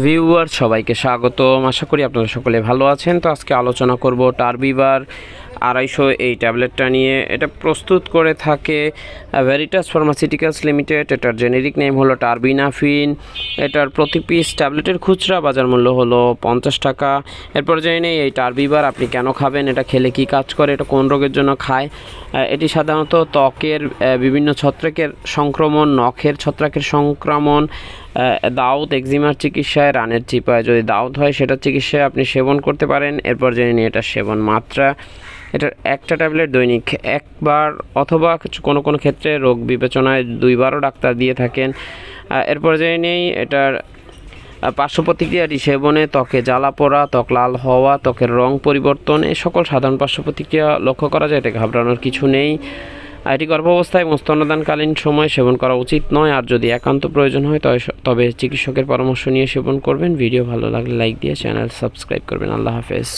Viewer সবাইকে স্বাগতম। আশা করি আপনারা সকলে ভালো আছেন। তো আজকে আলোচনা করব টারবিভার 250 এই ট্যাবলেটটা নিয়ে। এটা প্রস্তুত করে থাকে ভেরিটাস ফার্মাসিউটিক্যালস লিমিটেড। এটার জেনেরিক নেম হলো টারবিনাফিন। এটার প্রতি পিস ট্যাবলেটের খুচরা বাজার মূল্য হলো 50 টাকা। এরপর জেনে নেই এই টারবিভার আপনি কেন খাবেন, এটা খেলে কি কাজ করে, এটা কোন রোগের জন্য খায়। এটি সাধারণত ত্বকের বিভিন্ন ছত্রাকের সংক্রমণ, নখের ছত্রাকের সংক্রমণ, দাউদ, এক্সিমার চিকিৎসায়, রানের চিপায় যদি দাউদ হয় সেটার চিকিৎসায় আপনি সেবন করতে পারেন। এরপর জেনে নিই এটার সেবন মাত্রা। এটার একটা ট্যাবলেট দৈনিক একবার অথবা কোনো কোনো ক্ষেত্রে রোগ বিবেচনায় 2বারও ডাক্তার দিয়ে থাকেন। এরপর জেনে নিই এটার পার্শ্ব প্রতিক্রিয়াটি সেবনে ত্বকে জ্বালা পোড়া, ত্বক লাল হওয়া, ত্বকের রং পরিবর্তন, এই সকল সাধারণ পার্শ্ব প্রতিক্রিয়া লক্ষ্য করা যায়। এটা ঘাবড়ানোর কিছু নেই। এটি গর্ভাবস্থায় এবং স্তন্যদানকালীন সময় সেবন করা উচিত নয়। আর যদি একান্ত প্রয়োজন হয় তবে চিকিৎসকের পরামর্শ নিয়ে সেবন করবেন। ভিডিও ভালো লাগলে লাইক দিয়ে চ্যানেল সাবস্ক্রাইব করবেন। আল্লাহ হাফেজ।